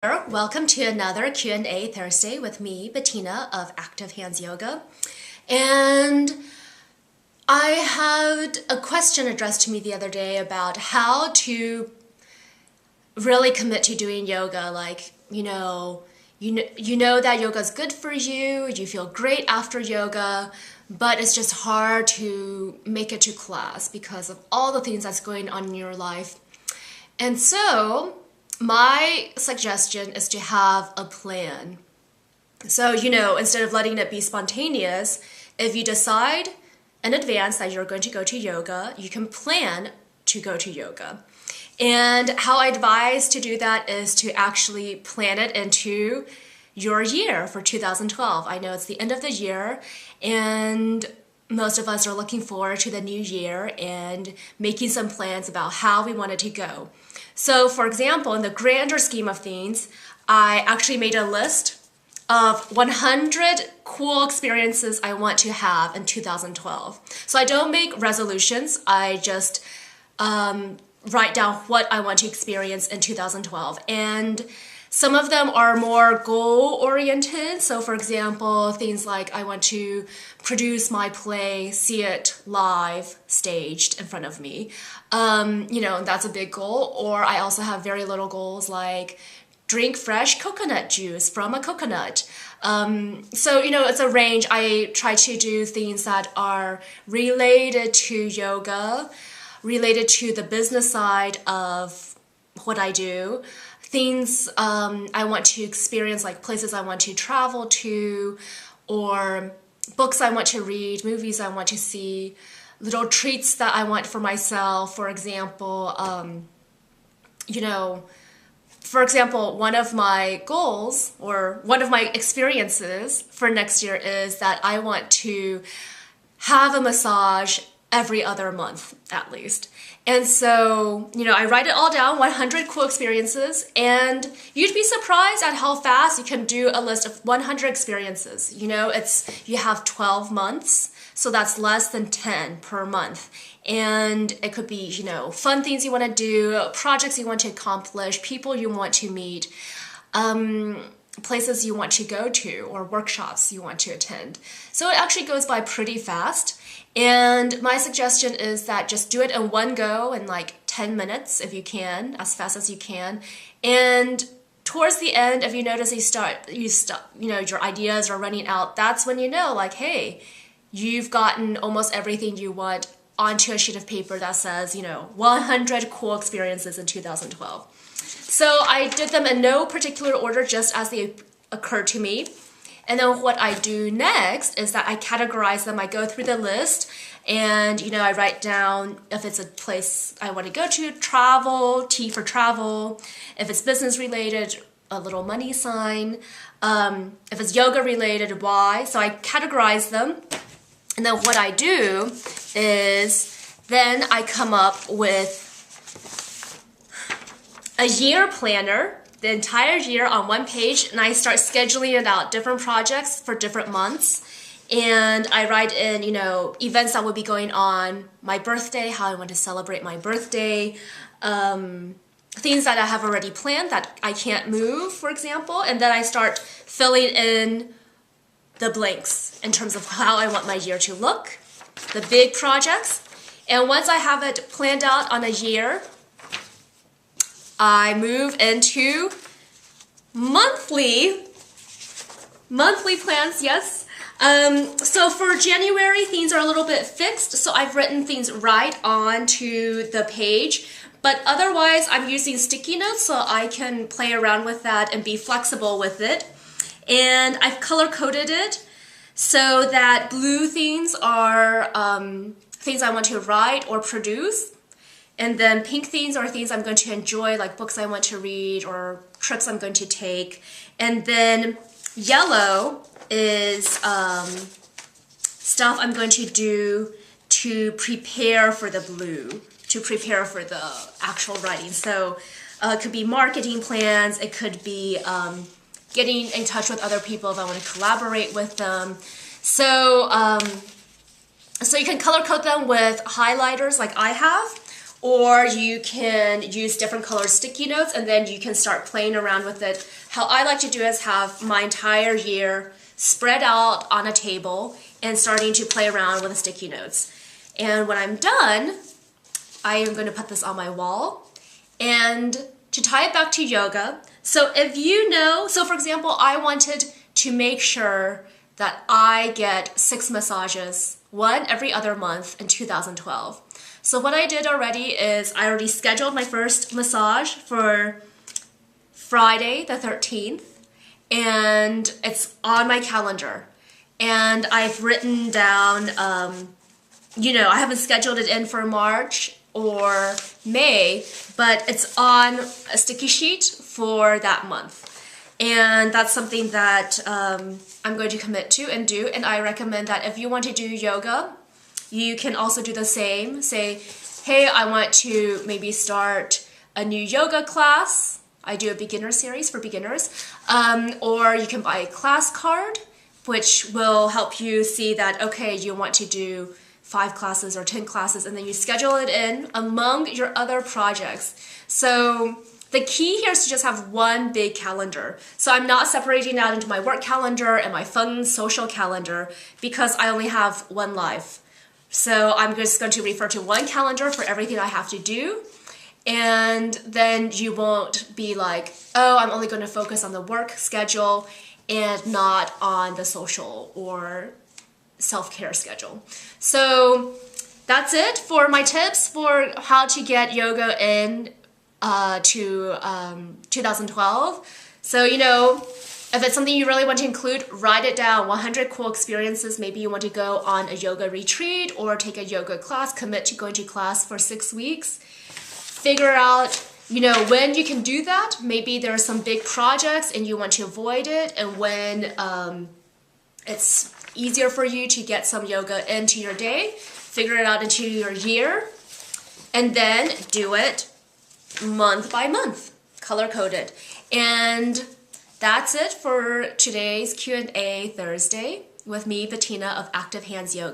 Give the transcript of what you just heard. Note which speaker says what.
Speaker 1: Welcome to another Q&A Thursday with me, Bettina of Active Hands Yoga. And I had a question addressed to me the other day about how to really commit to doing yoga. Like, you know that yoga is good for you, you feel great after yoga, but it's just hard to make it to class because of all the things that's going on in your life. And so my suggestion is to have a plan. So, instead of letting it be spontaneous, if you decide in advance that you're going to go to yoga, you can plan to go to yoga. And how I advise to do that is to actually plan it into your year for 2012. I know it's the end of the year, and most of us are looking forward to the new year and making some plans about how we want it to go. So, for example, in the grander scheme of things, I actually made a list of 100 cool experiences I want to have in 2012. So I don't make resolutions, I just write down what I want to experience in 2012. And some of them are more goal-oriented. So for example, things like I want to produce my play, see it live, staged in front of me. That's a big goal. Or I also have very little goals like drink fresh coconut juice from a coconut. It's a range. I try to do things that are related to yoga, related to the business side of what I do. Things I want to experience, like places I want to travel to, or books I want to read, movies I want to see, little treats that I want for myself. For example, one of my goals or one of my experiences for next year is that I want to have a massage every other month at least. And so, I write it all down, 100 cool experiences, and you'd be surprised at how fast you can do a list of 100 experiences. You have 12 months, so that's less than 10 per month. And it could be, fun things you want to do, projects you want to accomplish, people you want to meet, places you want to go to, or workshops you want to attend. So it actually goes by pretty fast. And my suggestion is that just do it in one go in like 10 minutes if you can, as fast as you can. And towards the end, if you notice your ideas are running out, that's when hey, you've gotten almost everything you want onto a sheet of paper that says, 100 cool experiences in 2012. So I did them in no particular order, just as they occurred to me. And then what I do next is that I categorize them. I go through the list and, I write down if it's a place I want to go to, travel, T for travel. If it's business related, a little money sign. If it's yoga related, Y. So I categorize them. And then what I do is then I come up with a year planner, the entire year on one page, and I start scheduling it out, different projects for different months. And I write in, events that will be going on, my birthday, how I want to celebrate my birthday, things that I have already planned that I can't move, for example. And then I start filling in the blanks in terms of how I want my year to look, the big projects. And once I have it planned out on a year, I move into monthly plans, yes. So for January, things are a little bit fixed, so I've written things right onto the page. But otherwise, I'm using sticky notes so I can play around with that and be flexible with it. And I've color-coded it so that blue things are things I want to write or produce. And then pink things are things I'm going to enjoy, like books I want to read or trips I'm going to take. And then yellow is stuff I'm going to do to prepare for the blue, to prepare for the actual writing. So it could be marketing plans, it could be getting in touch with other people if I want to collaborate with them. So you can color code them with highlighters like I have, or you can use different color sticky notes and then you can start playing around with it. How I like to do is have my entire year spread out on a table and starting to play around with the sticky notes. And when I'm done, I am going to put this on my wall. And to tie it back to yoga, so if you know, so for example, I wanted to make sure that I get 6 massages, 1 every other month in 2012. So what I did already is I already scheduled my first massage for Friday the 13th, and it's on my calendar. And I've written down, I haven't scheduled it in for March or May, but it's on a sticky sheet for that month. And that's something that I'm going to commit to and do. And I recommend that if you want to do yoga, you can also do the same. Say, hey, I want to maybe start a new yoga class. I do a beginner series for beginners. Or you can buy a class card, which will help you see that, okay, you want to do 5 classes or 10 classes, and then you schedule it in among your other projects. So the key here is to just have one big calendar. So I'm not separating out into my work calendar and my fun social calendar because I only have one life. So I'm just going to refer to one calendar for everything I have to do. And then you won't be like, oh, I'm only going to focus on the work schedule and not on the social or self-care schedule. So that's it for my tips for how to get yoga in to 2012. So, if it's something you really want to include, write it down. 100 cool experiences. Maybe you want to go on a yoga retreat or take a yoga class, commit to going to class for 6 weeks. Figure out, when you can do that. Maybe there are some big projects and you want to avoid it, and when it's easier for you to get some yoga into your day, figure it out into your year, and then do it month by month, color-coded. And that's it for today's Q&A Thursday with me, Bettina of Active Hands Yoga.